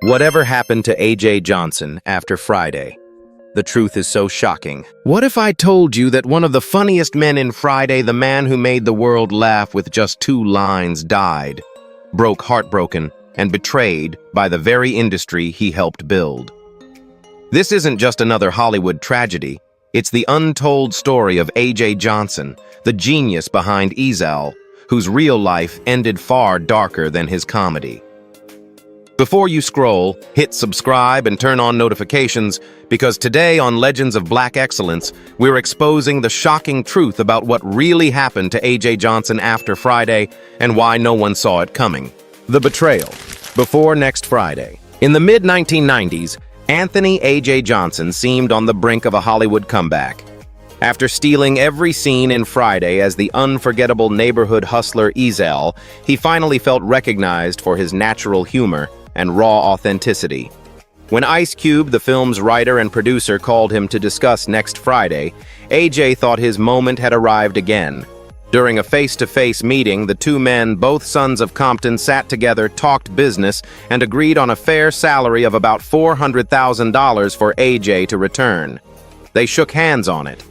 Whatever happened to A.J. Johnson after Friday? The truth is so shocking. What if I told you that one of the funniest men in Friday, the man who made the world laugh with just 2 lines, died, heartbroken, and betrayed by the very industry he helped build? This isn't just another Hollywood tragedy. It's the untold story of A.J. Johnson, the genius behind Ezel, whose real life ended far darker than his comedy. Before you scroll, hit subscribe and turn on notifications, because today on Legends of Black Excellence, we're exposing the shocking truth about what really happened to A.J. Johnson after Friday and why no one saw it coming. The betrayal. Before next Friday. In the mid-1990s, Anthony A.J. Johnson seemed on the brink of a Hollywood comeback. After stealing every scene in Friday as the unforgettable neighborhood hustler Ezel, he finally felt recognized for his natural humor and raw authenticity. When Ice Cube, the film's writer and producer, called him to discuss Next Friday, A.J. thought his moment had arrived again. During a face-to-face meeting, the 2 men, both sons of Compton, sat together, talked business, and agreed on a fair salary of about $400,000 for A.J. to return. They shook hands on it.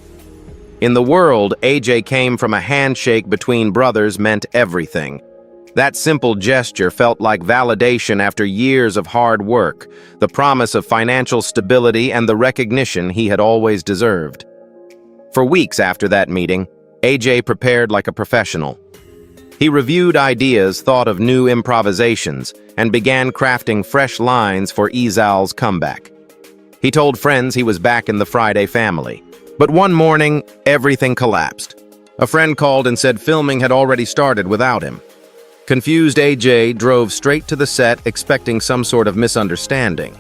In the world, A.J. came from a handshake between brothers meant everything. That simple gesture felt like validation after years of hard work, the promise of financial stability and the recognition he had always deserved. For weeks after that meeting, A.J. prepared like a professional. He reviewed ideas, thought of new improvisations, and began crafting fresh lines for Ezel's comeback. He told friends he was back in the Friday family. But one morning, everything collapsed. A friend called and said filming had already started without him. Confused, A.J. drove straight to the set expecting some sort of misunderstanding.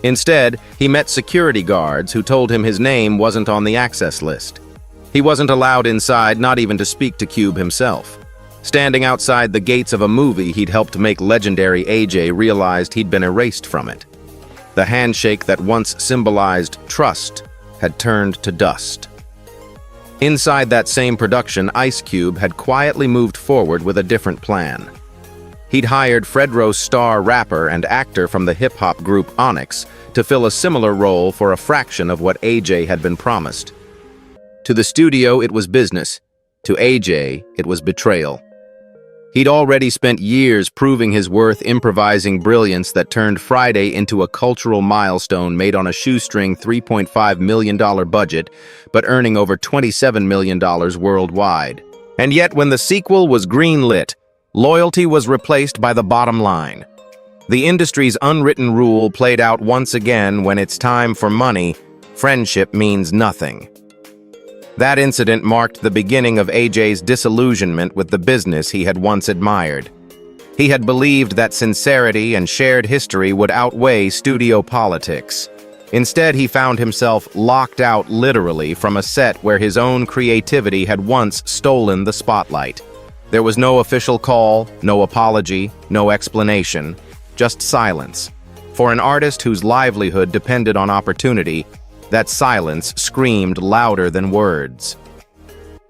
Instead, he met security guards who told him his name wasn't on the access list. He wasn't allowed inside, not even to speak to Cube himself. Standing outside the gates of a movie he'd helped make legendary, A.J. realized he'd been erased from it. The handshake that once symbolized trust had turned to dust. Inside that same production, Ice Cube had quietly moved forward with a different plan. He'd hired Fredro Starr, rapper and actor from the hip-hop group Onyx, to fill a similar role for a fraction of what A.J. had been promised. To the studio, it was business. To A.J., it was betrayal. He'd already spent years proving his worth, improvising brilliance that turned Friday into a cultural milestone made on a shoestring $3.5 million budget, but earning over $27 million worldwide. And yet, when the sequel was greenlit, loyalty was replaced by the bottom line. The industry's unwritten rule played out once again: when it's time for money, friendship means nothing. That incident marked the beginning of A.J.'s disillusionment with the business he had once admired. He had believed that sincerity and shared history would outweigh studio politics. Instead, he found himself locked out literally from a set where his own creativity had once stolen the spotlight. There was no official call, no apology, no explanation, just silence. For an artist whose livelihood depended on opportunity, that silence screamed louder than words.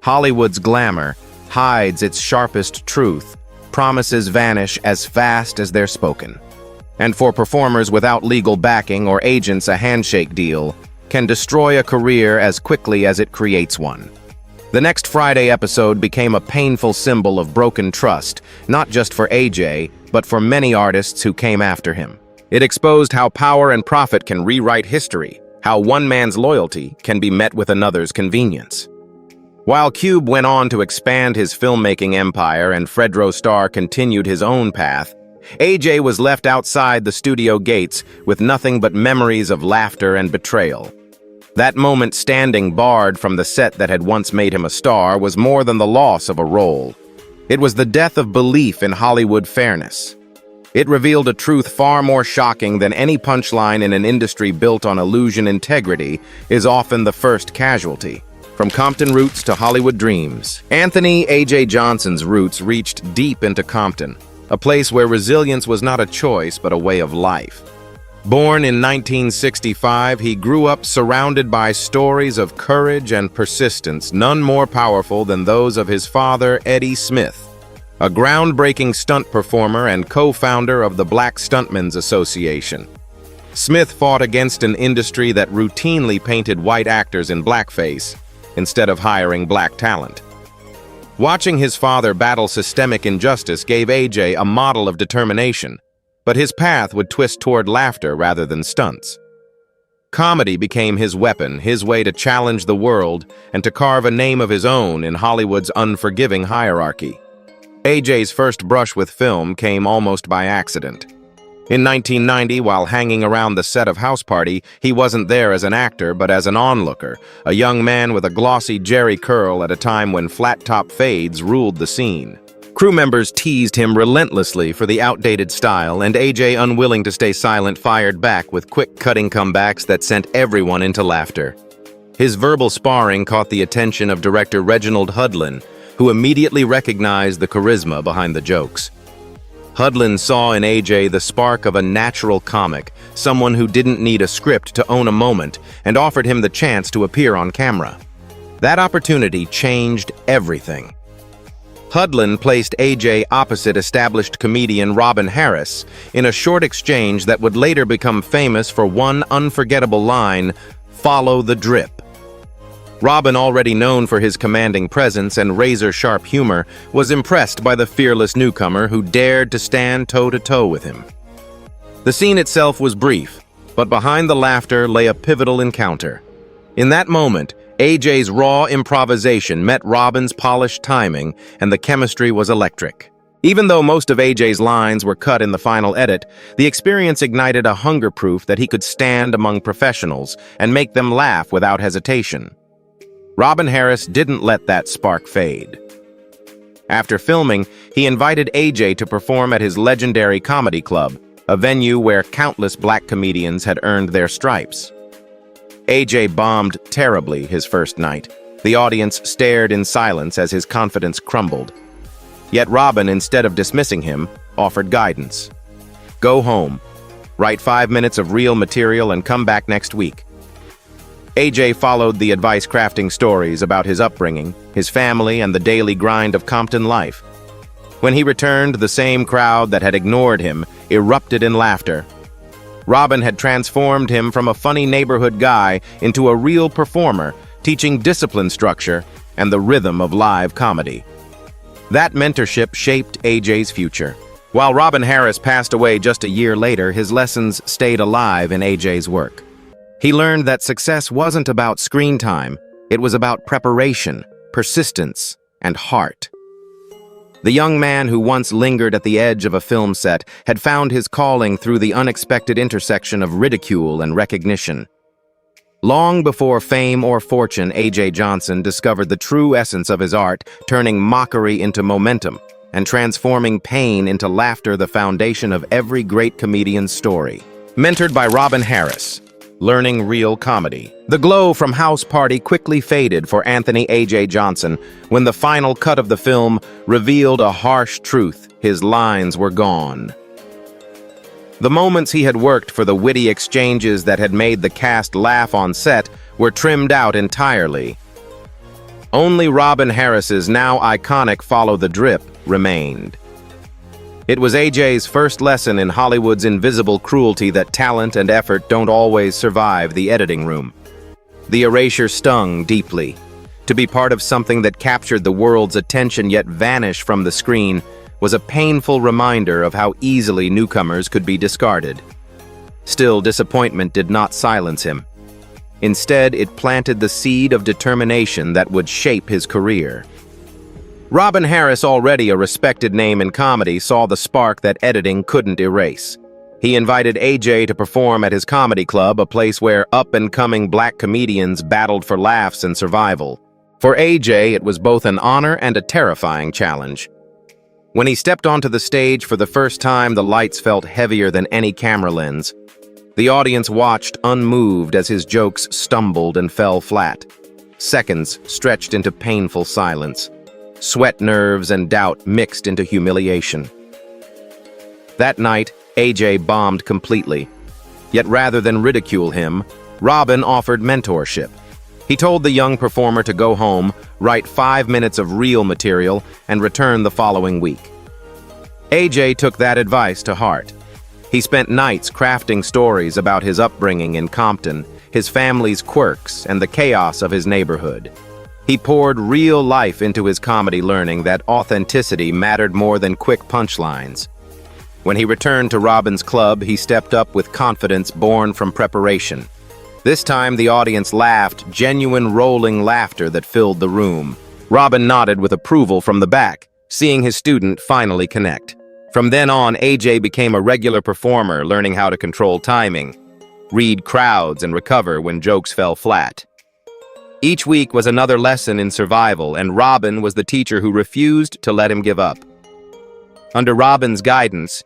Hollywood's glamour hides its sharpest truth. Promises vanish as fast as they're spoken. And for performers without legal backing or agents, a handshake deal can destroy a career as quickly as it creates one. The Next Friday episode became a painful symbol of broken trust, not just for A.J., but for many artists who came after him. It exposed how power and profit can rewrite history, how one man's loyalty can be met with another's convenience. While Cube went on to expand his filmmaking empire and Fredro Starr continued his own path, A.J. was left outside the studio gates with nothing but memories of laughter and betrayal. That moment, standing barred from the set that had once made him a star, was more than the loss of a role. It was the death of belief in Hollywood fairness. It revealed a truth far more shocking than any punchline in an industry built on illusion. Integrity is often the first casualty. From Compton roots to Hollywood dreams, Anthony A.J. Johnson's roots reached deep into Compton, a place where resilience was not a choice but a way of life. Born in 1965, he grew up surrounded by stories of courage and persistence, none more powerful than those of his father, Eddie Smith. a groundbreaking stunt performer and co-founder of the Black Stuntmen's Association. Smith fought against an industry that routinely painted white actors in blackface instead of hiring black talent. Watching his father battle systemic injustice gave AJ a model of determination, but his path would twist toward laughter rather than stunts. Comedy became his weapon, his way to challenge the world and to carve a name of his own in Hollywood's unforgiving hierarchy. AJ's first brush with film came almost by accident. In 1990, while hanging around the set of House Party, he wasn't there as an actor, but as an onlooker, a young man with a glossy jerry curl at a time when flat-top fades ruled the scene. Crew members teased him relentlessly for the outdated style, and AJ, unwilling to stay silent, fired back with quick, cutting comebacks that sent everyone into laughter. His verbal sparring caught the attention of director Reginald Hudlin, who immediately recognized the charisma behind the jokes. Hudlin saw in AJ the spark of a natural comic, someone who didn't need a script to own a moment, and offered him the chance to appear on camera. That opportunity changed everything. Hudlin placed AJ opposite established comedian Robin Harris in a short exchange that would later become famous for one unforgettable line, "Follow the drip." Robin, already known for his commanding presence and razor-sharp humor, was impressed by the fearless newcomer who dared to stand toe-to-toe with him. The scene itself was brief, but behind the laughter lay a pivotal encounter. In that moment, AJ's raw improvisation met Robin's polished timing, and the chemistry was electric. Even though most of AJ's lines were cut in the final edit, the experience ignited a hunger proof that he could stand among professionals and make them laugh without hesitation. Robin Harris didn't let that spark fade. After filming, he invited AJ to perform at his legendary comedy club, a venue where countless black comedians had earned their stripes. AJ bombed terribly his first night. The audience stared in silence as his confidence crumbled. Yet Robin, instead of dismissing him, offered guidance. "Go home, write 5 minutes of real material and come back next week." AJ followed the advice, crafting stories about his upbringing, his family, and the daily grind of Compton life. When he returned, the same crowd that had ignored him erupted in laughter. Robin had transformed him from a funny neighborhood guy into a real performer, teaching discipline, structure, and the rhythm of live comedy. That mentorship shaped AJ's future. While Robin Harris passed away just a year later, his lessons stayed alive in AJ's work. He learned that success wasn't about screen time, it was about preparation, persistence, and heart. The young man who once lingered at the edge of a film set had found his calling through the unexpected intersection of ridicule and recognition. Long before fame or fortune, AJ Johnson discovered the true essence of his art, turning mockery into momentum and transforming pain into laughter, the foundation of every great comedian's story. Mentored by Robin Harris, learning real comedy. The glow from House Party quickly faded for Anthony AJ Johnson when the final cut of the film revealed a harsh truth: his lines were gone. The moments he had worked for, the witty exchanges that had made the cast laugh on set, were trimmed out entirely. Only Robin Harris's now iconic "Follow the Drip" remained. It was AJ's first lesson in Hollywood's invisible cruelty that talent and effort don't always survive the editing room. The erasure stung deeply. To be part of something that captured the world's attention yet vanish from the screen was a painful reminder of how easily newcomers could be discarded. Still, disappointment did not silence him. Instead, it planted the seed of determination that would shape his career. Robin Harris, already a respected name in comedy, saw the spark that editing couldn't erase. He invited AJ to perform at his comedy club, a place where up-and-coming black comedians battled for laughs and survival. For AJ, it was both an honor and a terrifying challenge. When he stepped onto the stage for the first time, the lights felt heavier than any camera lens. The audience watched unmoved as his jokes stumbled and fell flat. Seconds stretched into painful silence. Sweat, nerves, and doubt mixed into humiliation. That night, AJ bombed completely. Yet rather than ridicule him, Robin offered mentorship. He told the young performer to go home, write 5 minutes of real material, and return the following week. AJ took that advice to heart. He spent nights crafting stories about his upbringing in Compton, his family's quirks, and the chaos of his neighborhood. He poured real life into his comedy, learning that authenticity mattered more than quick punchlines. When he returned to Robin's club, he stepped up with confidence born from preparation. This time, the audience laughed, genuine rolling laughter that filled the room. Robin nodded with approval from the back, seeing his student finally connect. From then on, AJ became a regular performer, learning how to control timing, read crowds, and recover when jokes fell flat. Each week was another lesson in survival, and Robin was the teacher who refused to let him give up. Under Robin's guidance,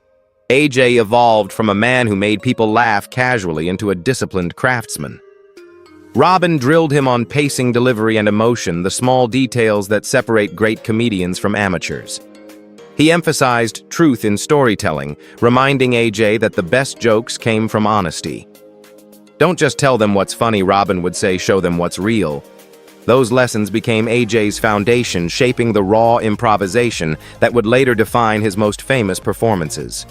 AJ evolved from a man who made people laugh casually into a disciplined craftsman. Robin drilled him on pacing, delivery, and emotion, the small details that separate great comedians from amateurs. He emphasized truth in storytelling, reminding AJ that the best jokes came from honesty. "Don't just tell them what's funny," Robin would say, "show them what's real." Those lessons became AJ's foundation, shaping the raw improvisation that would later define his most famous performances.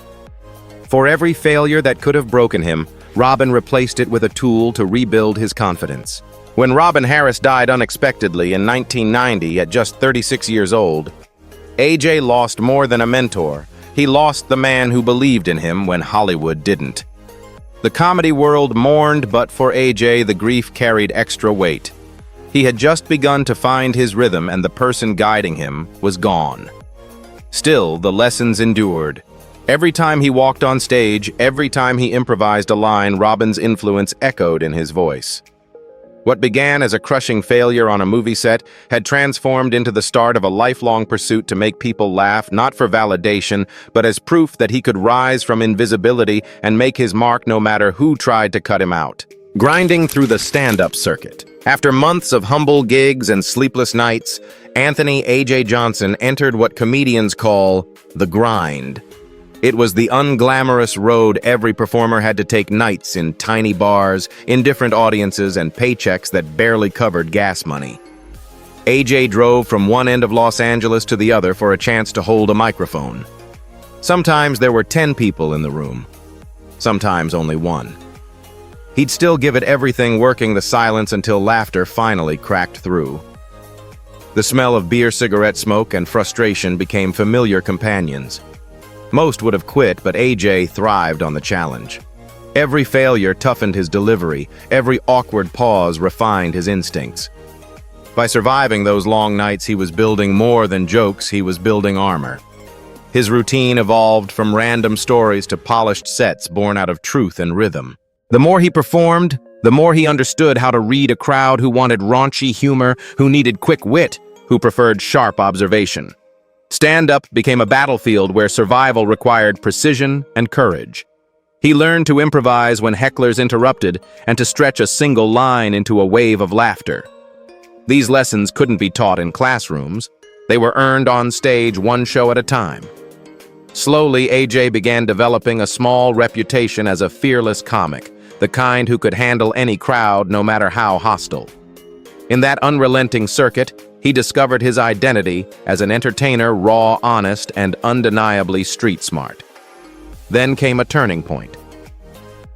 For every failure that could have broken him, Robin replaced it with a tool to rebuild his confidence. When Robin Harris died unexpectedly in 1990 at just 36 years old, AJ lost more than a mentor. He lost the man who believed in him when Hollywood didn't. The comedy world mourned, but for AJ, the grief carried extra weight. He had just begun to find his rhythm, and the person guiding him was gone. Still, the lessons endured. Every time he walked on stage, every time he improvised a line, Robin's influence echoed in his voice. What began as a crushing failure on a movie set had transformed into the start of a lifelong pursuit to make people laugh, not for validation, but as proof that he could rise from invisibility and make his mark no matter who tried to cut him out. Grinding through the stand-up circuit. After months of humble gigs and sleepless nights, Anthony A.J. Johnson entered what comedians call the grind. It was the unglamorous road every performer had to take, nights in tiny bars, in different audiences, and paychecks that barely covered gas money. AJ drove from one end of Los Angeles to the other for a chance to hold a microphone. Sometimes there were 10 people in the room, sometimes only one. He'd still give it everything, working the silence until laughter finally cracked through. The smell of beer, cigarette smoke, and frustration became familiar companions. Most would have quit, but AJ thrived on the challenge. Every failure toughened his delivery, every awkward pause refined his instincts. By surviving those long nights, he was building more than jokes, he was building armor. His routine evolved from random stories to polished sets born out of truth and rhythm. The more he performed, the more he understood how to read a crowd who wanted raunchy humor, who needed quick wit, who preferred sharp observation. Stand-up became a battlefield where survival required precision and courage. He learned to improvise when hecklers interrupted and to stretch a single line into a wave of laughter. These lessons couldn't be taught in classrooms. They were earned on stage, one show at a time. Slowly, AJ began developing a small reputation as a fearless comic, the kind who could handle any crowd no matter how hostile. In that unrelenting circuit, he discovered his identity as an entertainer, raw, honest, and undeniably street smart. Then came a turning point.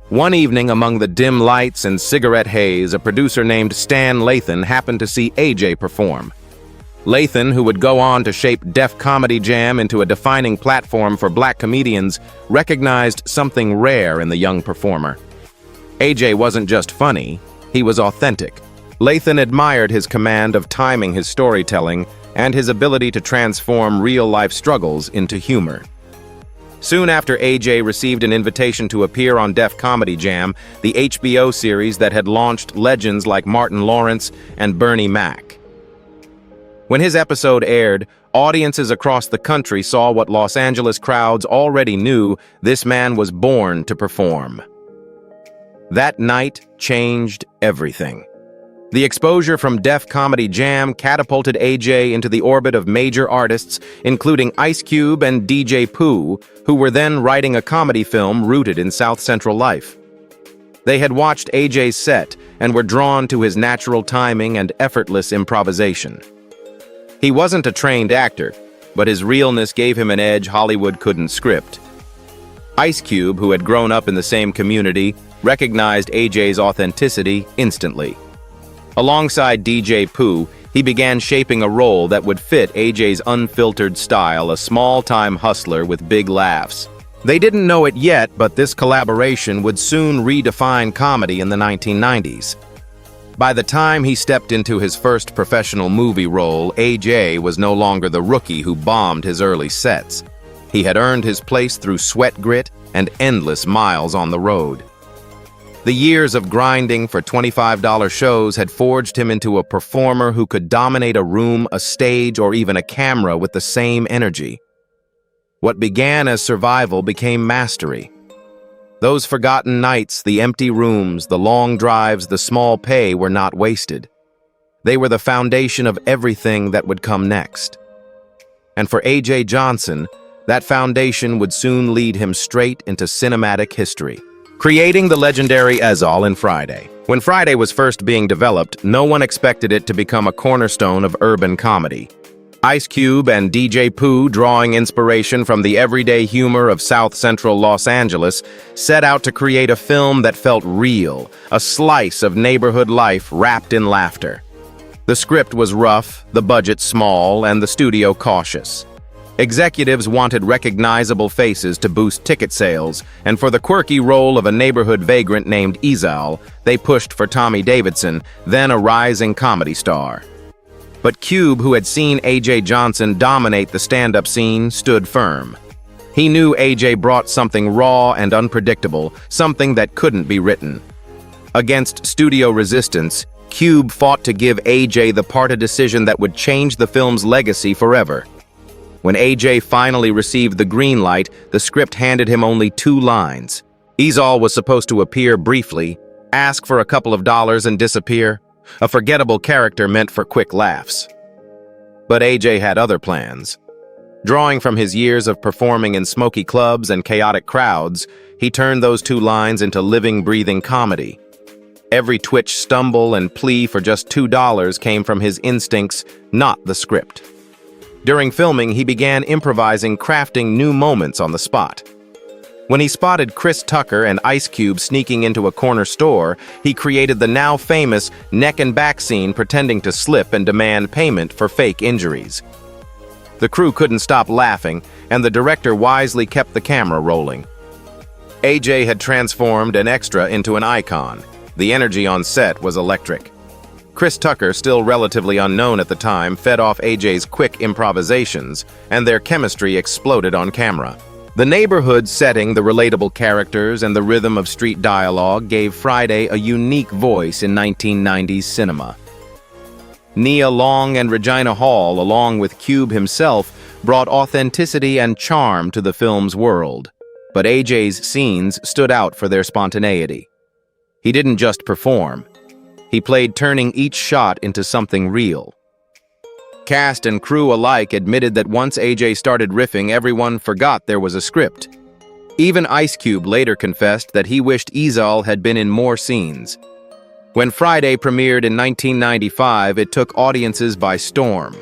One evening, among the dim lights and cigarette haze, a producer named Stan Lathan happened to see AJ perform. Lathan, who would go on to shape Def Comedy Jam into a defining platform for black comedians, recognized something rare in the young performer. AJ wasn't just funny, he was authentic. Lathan admired his command of timing, his storytelling, and his ability to transform real-life struggles into humor. Soon after, AJ received an invitation to appear on Def Comedy Jam, the HBO series that had launched legends like Martin Lawrence and Bernie Mac. When his episode aired, audiences across the country saw what Los Angeles crowds already knew: this man was born to perform. That night changed everything. The exposure from Def Comedy Jam catapulted AJ into the orbit of major artists, including Ice Cube and DJ Pooh, who were then writing a comedy film rooted in South Central life. They had watched AJ's set and were drawn to his natural timing and effortless improvisation. He wasn't a trained actor, but his realness gave him an edge Hollywood couldn't script. Ice Cube, who had grown up in the same community, recognized AJ's authenticity instantly. Alongside DJ Pooh, he began shaping a role that would fit AJ's unfiltered style, a small-time hustler with big laughs. They didn't know it yet, but this collaboration would soon redefine comedy in the 1990s. By the time he stepped into his first professional movie role, AJ was no longer the rookie who bombed his early sets. He had earned his place through sweat grit and endless miles on the road. The years of grinding for $25 shows had forged him into a performer who could dominate a room, a stage, or even a camera with the same energy. What began as survival became mastery. Those forgotten nights, the empty rooms, the long drives, the small pay were not wasted. They were the foundation of everything that would come next. And for AJ Johnson, that foundation would soon lead him straight into cinematic history, creating the legendary Izal in Friday. When Friday was first being developed, no one expected it to become a cornerstone of urban comedy. Ice Cube and DJ Pooh, drawing inspiration from the everyday humor of South Central Los Angeles, set out to create a film that felt real, a slice of neighborhood life wrapped in laughter. The script was rough, the budget small, and the studio cautious. Executives wanted recognizable faces to boost ticket sales, and for the quirky role of a neighborhood vagrant named Izal, they pushed for Tommy Davidson, then a rising comedy star. But Cube, who had seen AJ Johnson dominate the stand-up scene, stood firm. He knew AJ brought something raw and unpredictable, something that couldn't be written. Against studio resistance, Cube fought to give AJ the part of decision that would change the film's legacy forever. When AJ finally received the green light, the script handed him only 2 lines. Izal was supposed to appear briefly, ask for a couple of dollars and disappear, a forgettable character meant for quick laughs. But AJ had other plans. Drawing from his years of performing in smoky clubs and chaotic crowds, he turned those 2 lines into living, breathing comedy. Every twitch, stumble, and plea for just $2 came from his instincts, not the script. During filming, he began improvising, crafting new moments on the spot. When he spotted Chris Tucker and Ice Cube sneaking into a corner store, he created the now famous neck and back scene pretending to slip and demand payment for fake injuries. The crew couldn't stop laughing, and the director wisely kept the camera rolling. AJ had transformed an extra into an icon. The energy on set was electric. Chris Tucker, still relatively unknown at the time, fed off AJ's quick improvisations, and their chemistry exploded on camera. The neighborhood setting, the relatable characters, and the rhythm of street dialogue gave Friday a unique voice in 1990s cinema. Nia Long and Regina Hall, along with Cube himself, brought authenticity and charm to the film's world. But AJ's scenes stood out for their spontaneity. He didn't just perform. He played turning each shot into something real. Cast and crew alike admitted that once AJ started riffing, everyone forgot there was a script. Even Ice Cube later confessed that he wished Izal had been in more scenes. When Friday premiered in 1995, it took audiences by storm.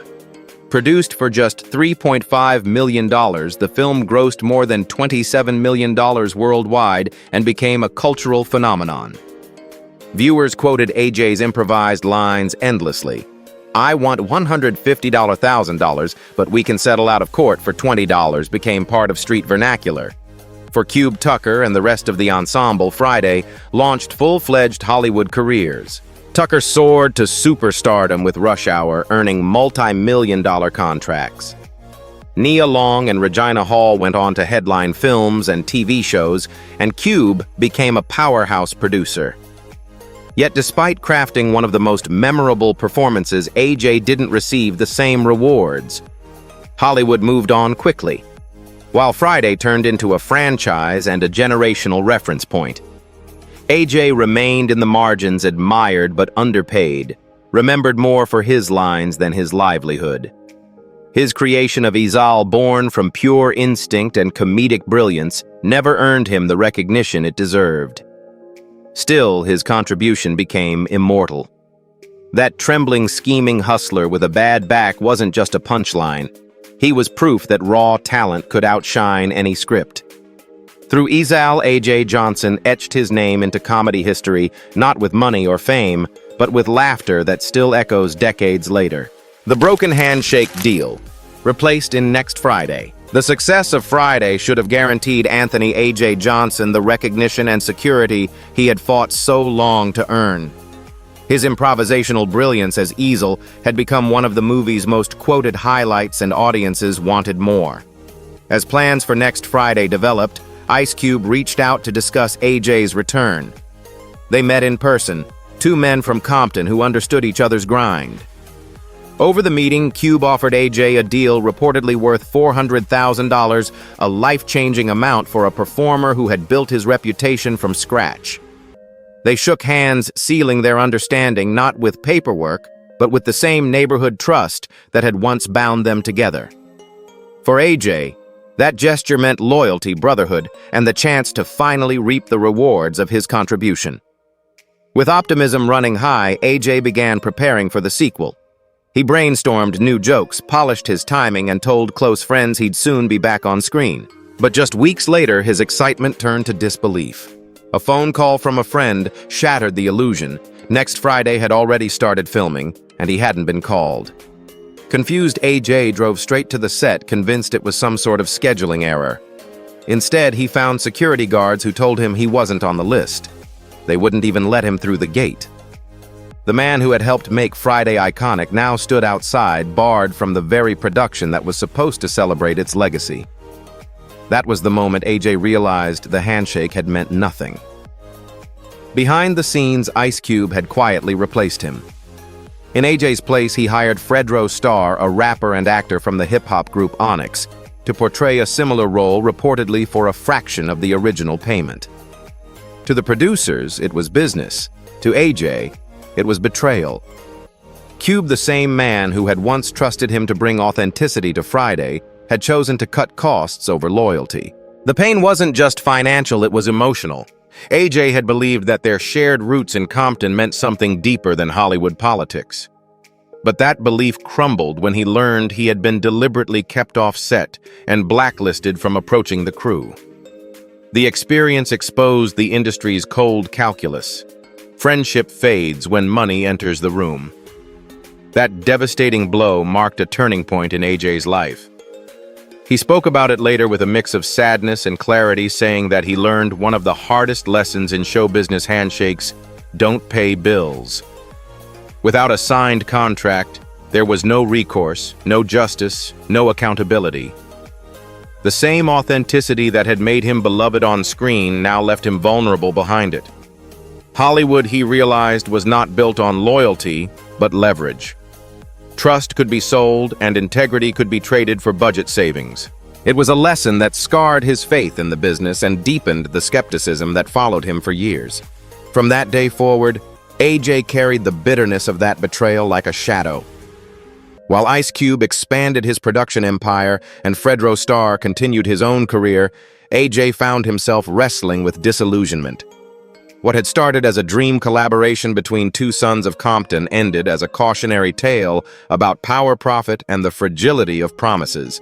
Produced for just $3.5 million, the film grossed more than $27 million worldwide and became a cultural phenomenon. Viewers quoted AJ's improvised lines endlessly. "I want $150,000, but we can settle out of court for $20" became part of street vernacular. For Cube, Tucker, and the rest of the ensemble, Friday launched full-fledged Hollywood careers. Tucker soared to superstardom with Rush Hour, earning multi-million-dollar contracts. Nia Long and Regina Hall went on to headline films and TV shows, and Cube became a powerhouse producer. Yet despite crafting one of the most memorable performances, AJ didn't receive the same rewards. Hollywood moved on quickly, while Friday turned into a franchise and a generational reference point. AJ remained in the margins, admired but underpaid, remembered more for his lines than his livelihood. His creation of Izal, born from pure instinct and comedic brilliance, never earned him the recognition it deserved. Still, his contribution became immortal. That trembling, scheming hustler with a bad back wasn't just a punchline. He was proof that raw talent could outshine any script. Through Ezal, A.J. Johnson etched his name into comedy history, not with money or fame, but with laughter that still echoes decades later. The Broken Handshake Deal, replaced in Next Friday. The success of Friday should have guaranteed Anthony A.J. Johnson the recognition and security he had fought so long to earn. His improvisational brilliance as Easel had become one of the movie's most quoted highlights, and audiences wanted more. As plans for Next Friday developed, Ice Cube reached out to discuss AJ's return. They met in person, two men from Compton who understood each other's grind. Over the meeting, Cube offered AJ a deal reportedly worth $400,000, a life-changing amount for a performer who had built his reputation from scratch. They shook hands, sealing their understanding not with paperwork, but with the same neighborhood trust that had once bound them together. For AJ, that gesture meant loyalty, brotherhood, and the chance to finally reap the rewards of his contribution. With optimism running high, AJ began preparing for the sequel. He brainstormed new jokes, polished his timing, and told close friends he'd soon be back on screen. But just weeks later, his excitement turned to disbelief. A phone call from a friend shattered the illusion. Next Friday had already started filming, and he hadn't been called. Confused, AJ drove straight to the set, convinced it was some sort of scheduling error. Instead, he found security guards who told him he wasn't on the list. They wouldn't even let him through the gate. The man who had helped make Friday iconic now stood outside, barred from the very production that was supposed to celebrate its legacy. That was the moment AJ realized the handshake had meant nothing. Behind the scenes, Ice Cube had quietly replaced him. In AJ's place, he hired Fredro Starr, a rapper and actor from the hip-hop group Onyx, to portray a similar role, reportedly for a fraction of the original payment. To the producers, it was business. To AJ, it was betrayal. Cube, the same man who had once trusted him to bring authenticity to Friday, had chosen to cut costs over loyalty. The pain wasn't just financial, it was emotional. AJ had believed that their shared roots in Compton meant something deeper than Hollywood politics. But that belief crumbled when he learned he had been deliberately kept off set and blacklisted from approaching the crew. The experience exposed the industry's cold calculus. Friendship fades when money enters the room. That devastating blow marked a turning point in AJ's life. He spoke about it later with a mix of sadness and clarity, saying that he learned one of the hardest lessons in show business handshakes: don't pay bills. Without a signed contract, there was no recourse, no justice, no accountability. The same authenticity that had made him beloved on screen now left him vulnerable behind it. Hollywood, he realized, was not built on loyalty, but leverage. Trust could be sold, and integrity could be traded for budget savings. It was a lesson that scarred his faith in the business and deepened the skepticism that followed him for years. From that day forward, AJ carried the bitterness of that betrayal like a shadow. While Ice Cube expanded his production empire and Fredro Starr continued his own career, AJ found himself wrestling with disillusionment. What had started as a dream collaboration between two sons of Compton ended as a cautionary tale about power, profit, and the fragility of promises.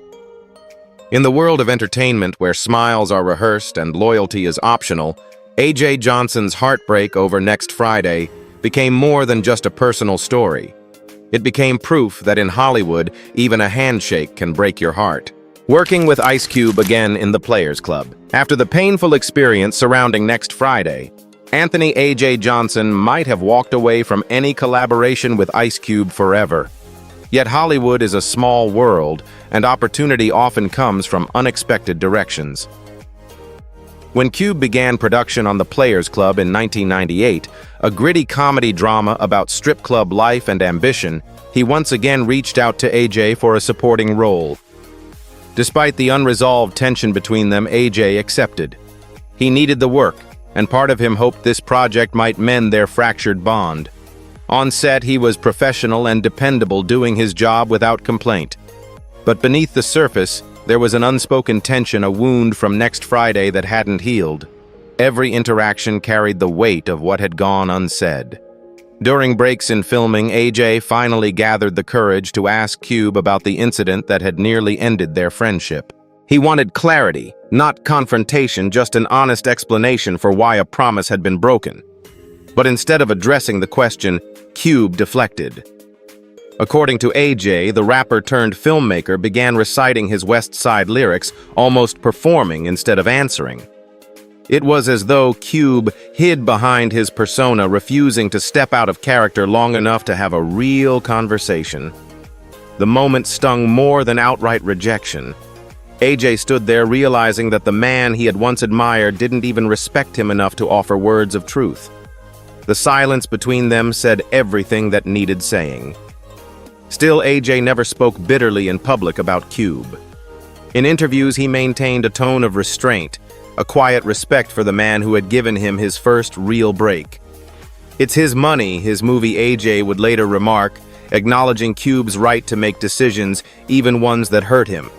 In the world of entertainment, where smiles are rehearsed and loyalty is optional, A.J. Johnson's heartbreak over Next Friday became more than just a personal story. It became proof that in Hollywood, even a handshake can break your heart. Working with Ice Cube again in the Players Club. After the painful experience surrounding Next Friday, Anthony A.J. Johnson might have walked away from any collaboration with Ice Cube forever. Yet Hollywood is a small world, and opportunity often comes from unexpected directions. When Cube began production on the Players Club in 1998, a gritty comedy drama about strip club life and ambition, he once again reached out to AJ for a supporting role. Despite the unresolved tension between them, AJ accepted. He needed the work, and part of him hoped this project might mend their fractured bond. On set, he was professional and dependable, doing his job without complaint. But beneath the surface, there was an unspoken tension, a wound from Next Friday that hadn't healed. Every interaction carried the weight of what had gone unsaid. During breaks in filming, AJ finally gathered the courage to ask Cube about the incident that had nearly ended their friendship. He wanted clarity, not confrontation, just an honest explanation for why a promise had been broken. But instead of addressing the question, Cube deflected. According to AJ, the rapper-turned-filmmaker began reciting his West Side lyrics, almost performing instead of answering. It was as though Cube hid behind his persona, refusing to step out of character long enough to have a real conversation. The moment stung more than outright rejection. AJ stood there realizing that the man he had once admired didn't even respect him enough to offer words of truth. The silence between them said everything that needed saying. Still, AJ never spoke bitterly in public about Cube. In interviews, he maintained a tone of restraint, a quiet respect for the man who had given him his first real break. "It's his money," his movie AJ would later remark, acknowledging Cube's right to make decisions, even ones that hurt him.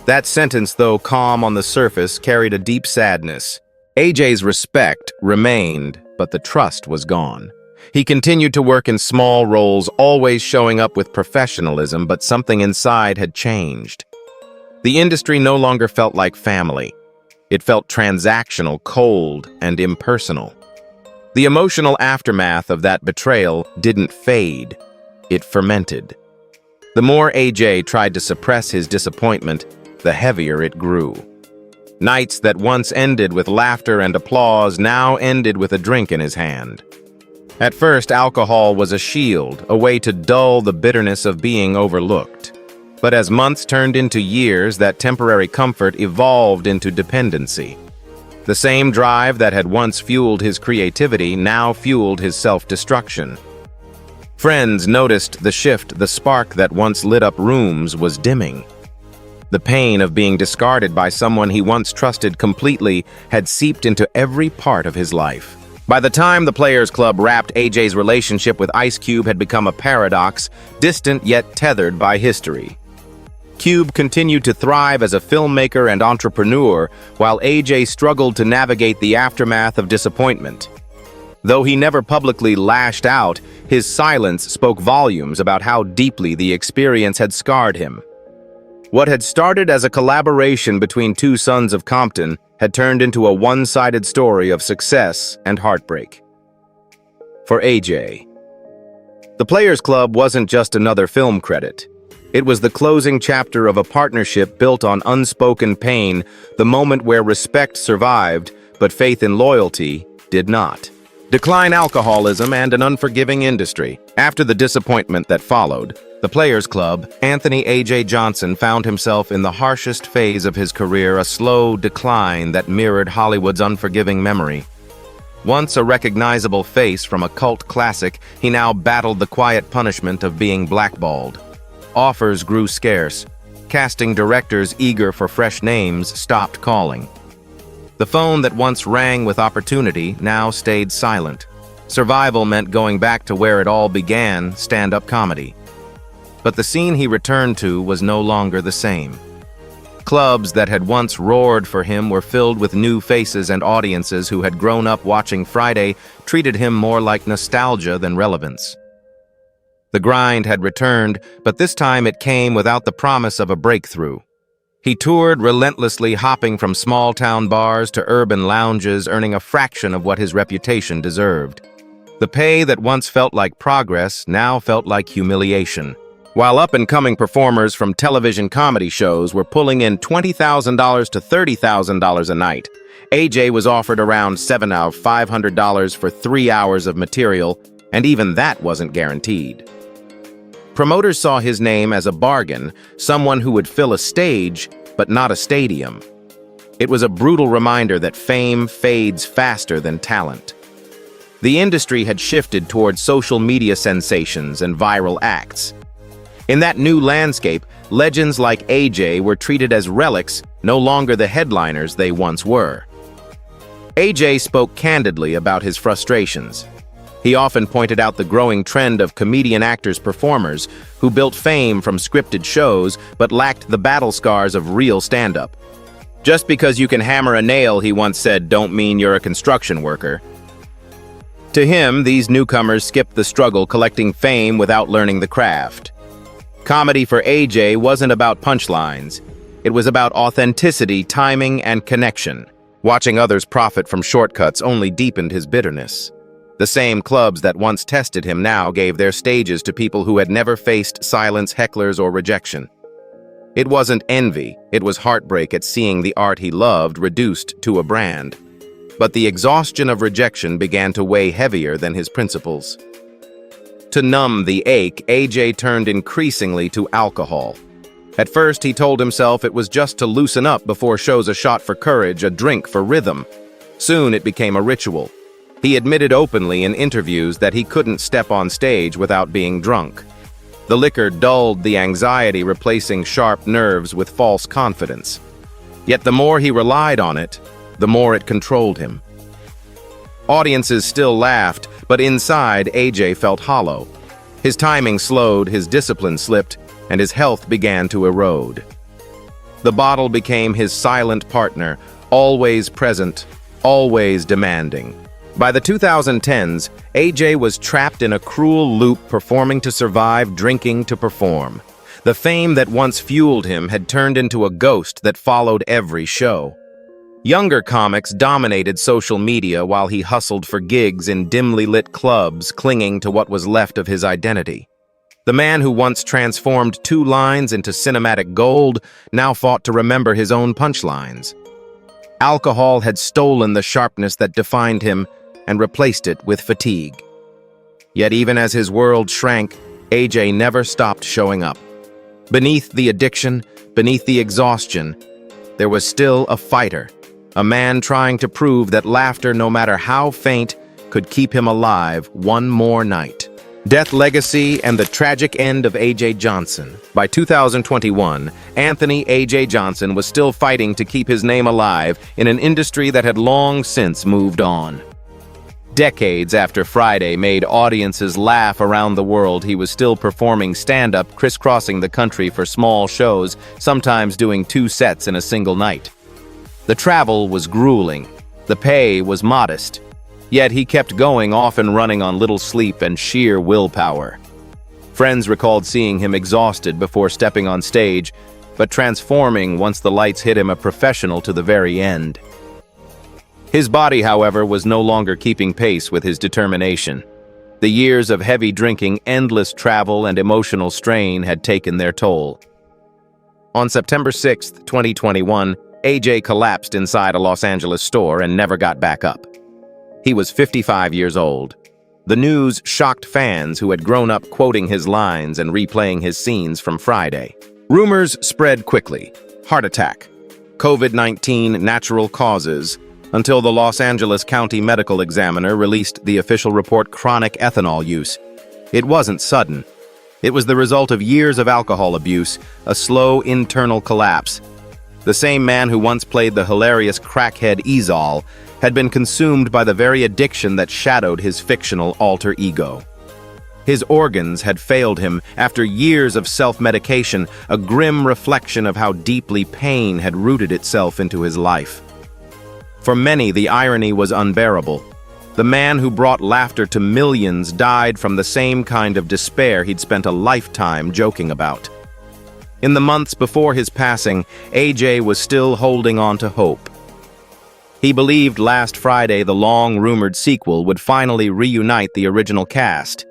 That sentence, though calm on the surface, carried a deep sadness. AJ's respect remained, but the trust was gone. He continued to work in small roles, always showing up with professionalism, but something inside had changed. The industry no longer felt like family. It felt transactional, cold, and impersonal. The emotional aftermath of that betrayal didn't fade. It fermented. The more AJ tried to suppress his disappointment, the heavier it grew. Nights that once ended with laughter and applause now ended with a drink in his hand. At first, alcohol was a shield, a way to dull the bitterness of being overlooked. But as months turned into years, that temporary comfort evolved into dependency. The same drive that had once fueled his creativity now fueled his self-destruction. Friends noticed the shift. The spark that once lit up rooms was dimming. The pain of being discarded by someone he once trusted completely had seeped into every part of his life. By the time the Players Club wrapped, AJ's relationship with Ice Cube had become a paradox, distant yet tethered by history. Cube continued to thrive as a filmmaker and entrepreneur, while AJ struggled to navigate the aftermath of disappointment. Though he never publicly lashed out, his silence spoke volumes about how deeply the experience had scarred him. What had started as a collaboration between two sons of Compton had turned into a one-sided story of success and heartbreak. For AJ, the Players Club wasn't just another film credit. It was the closing chapter of a partnership built on unspoken pain, the moment where respect survived, but faith and loyalty did not. Decline, alcoholism, and an unforgiving industry. After the disappointment that followed, the Players Club, Anthony A.J. Johnson found himself in the harshest phase of his career, a slow decline that mirrored Hollywood's unforgiving memory. Once a recognizable face from a cult classic, he now battled the quiet punishment of being blackballed. Offers grew scarce. Casting directors eager for fresh names stopped calling. The phone that once rang with opportunity now stayed silent. Survival meant going back to where it all began, stand-up comedy. But the scene he returned to was no longer the same. Clubs that had once roared for him were filled with new faces, and audiences who had grown up watching Friday treated him more like nostalgia than relevance. The grind had returned, but this time it came without the promise of a breakthrough. He toured relentlessly, hopping from small-town bars to urban lounges, earning a fraction of what his reputation deserved. The pay that once felt like progress now felt like humiliation. While up-and-coming performers from television comedy shows were pulling in $20,000 to $30,000 a night, AJ was offered around $500 for 3 hours of material, and even that wasn't guaranteed. Promoters saw his name as a bargain, someone who would fill a stage, but not a stadium. It was a brutal reminder that fame fades faster than talent. The industry had shifted towards social media sensations and viral acts. In that new landscape, legends like AJ were treated as relics, no longer the headliners they once were. AJ spoke candidly about his frustrations. He often pointed out the growing trend of comedian actors-performers who built fame from scripted shows but lacked the battle scars of real stand-up. Just because you can hammer a nail, he once said, don't mean you're a construction worker. To him, these newcomers skipped the struggle collecting fame without learning the craft. Comedy for AJ wasn't about punchlines. It was about authenticity, timing, and connection. Watching others profit from shortcuts only deepened his bitterness. The same clubs that once tested him now gave their stages to people who had never faced silence, hecklers, or rejection. It wasn't envy, it was heartbreak at seeing the art he loved reduced to a brand. But the exhaustion of rejection began to weigh heavier than his principles. To numb the ache, AJ turned increasingly to alcohol. At first, he told himself it was just to loosen up before shows, a shot for courage, a drink for rhythm. Soon it became a ritual. He admitted openly in interviews that he couldn't step on stage without being drunk. The liquor dulled the anxiety, replacing sharp nerves with false confidence. Yet the more he relied on it, the more it controlled him. Audiences still laughed, but inside, AJ felt hollow. His timing slowed, his discipline slipped, and his health began to erode. The bottle became his silent partner, always present, always demanding. By the 2010s, AJ was trapped in a cruel loop, performing to survive, drinking to perform. The fame that once fueled him had turned into a ghost that followed every show. Younger comics dominated social media while he hustled for gigs in dimly lit clubs, clinging to what was left of his identity. The man who once transformed 2 lines into cinematic gold now fought to remember his own punchlines. Alcohol had stolen the sharpness that defined him and replaced it with fatigue. Yet even as his world shrank, AJ never stopped showing up. Beneath the addiction, beneath the exhaustion, there was still a fighter, a man trying to prove that laughter, no matter how faint, could keep him alive one more night. Death, Legacy, and the Tragic End of A.J. Johnson. By 2021, Anthony A.J. Johnson was still fighting to keep his name alive in an industry that had long since moved on. Decades after Friday made audiences laugh around the world, he was still performing stand-up, crisscrossing the country for small shows, sometimes doing 2 sets in a single night. The travel was grueling. The pay was modest. Yet he kept going, often running on little sleep and sheer willpower. Friends recalled seeing him exhausted before stepping on stage, but transforming once the lights hit him, a professional to the very end. His body, however, was no longer keeping pace with his determination. The years of heavy drinking, endless travel, and emotional strain had taken their toll. On September 6, 2021, AJ collapsed inside a Los Angeles store and never got back up. He was 55 years old. The news shocked fans who had grown up quoting his lines and replaying his scenes from Friday. Rumors spread quickly. Heart attack, COVID-19 natural causes, until the Los Angeles County Medical Examiner released the official report: chronic ethanol use. It wasn't sudden. It was the result of years of alcohol abuse, a slow internal collapse. The same man who once played the hilarious crackhead Ezal had been consumed by the very addiction that shadowed his fictional alter ego. His organs had failed him after years of self-medication, a grim reflection of how deeply pain had rooted itself into his life. For many, the irony was unbearable. The man who brought laughter to millions died from the same kind of despair he'd spent a lifetime joking about. In the months before his passing, AJ was still holding on to hope. He believed last Friday the long-rumored sequel would finally reunite the original cast.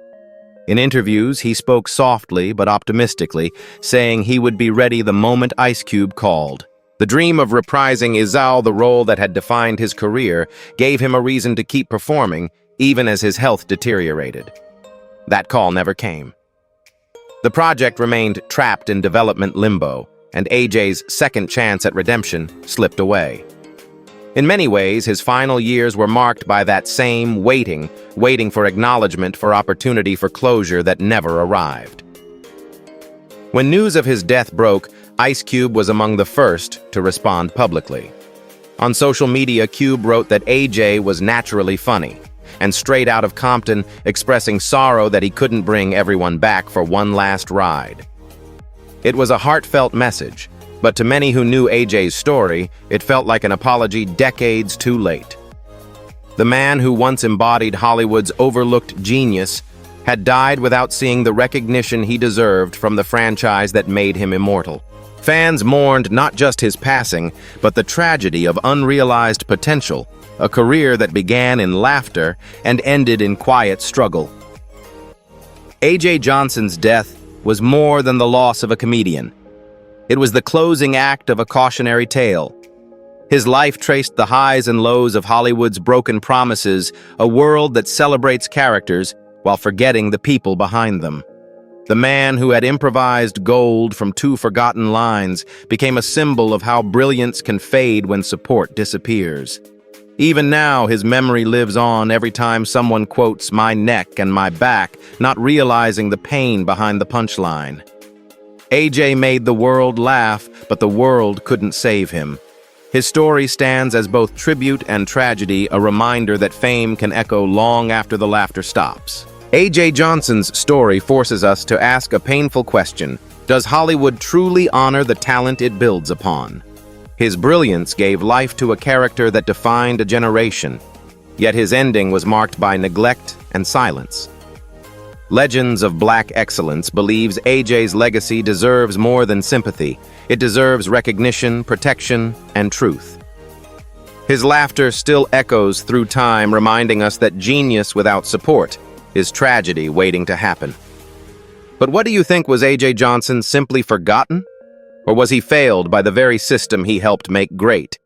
In interviews, he spoke softly but optimistically, saying he would be ready the moment Ice Cube called. The dream of reprising Ezal, the role that had defined his career, gave him a reason to keep performing, even as his health deteriorated. That call never came. The project remained trapped in development limbo, and AJ's second chance at redemption slipped away. In many ways, his final years were marked by that same waiting for acknowledgement, for opportunity, for closure that never arrived. When news of his death broke, Ice Cube was among the first to respond publicly. On social media, Cube wrote that AJ was naturally funny, and straight out of Compton, expressing sorrow that he couldn't bring everyone back for one last ride. It was a heartfelt message, But to many who knew AJ's story, it felt like an apology decades too late. The man who once embodied Hollywood's overlooked genius had died without seeing the recognition he deserved from the franchise that made him immortal. Fans mourned not just his passing, but the tragedy of unrealized potential, a career that began in laughter and ended in quiet struggle. A.J. Johnson's death was more than the loss of a comedian. It was the closing act of a cautionary tale. His life traced the highs and lows of Hollywood's broken promises, a world that celebrates characters while forgetting the people behind them. The man who had improvised gold from two forgotten lines became a symbol of how brilliance can fade when support disappears. Even now, his memory lives on every time someone quotes "my neck and my back," not realizing the pain behind the punchline. AJ made the world laugh, but the world couldn't save him. His story stands as both tribute and tragedy, a reminder that fame can echo long after the laughter stops. A.J. Johnson's story forces us to ask a painful question: does Hollywood truly honor the talent it builds upon? His brilliance gave life to a character that defined a generation, yet his ending was marked by neglect and silence. Legends of Black Excellence believes AJ's legacy deserves more than sympathy. It deserves recognition, protection, and truth. His laughter still echoes through time, reminding us that genius without support is tragedy waiting to happen. But what do you think? Was A.J. Johnson simply forgotten? Or was he failed by the very system he helped make great?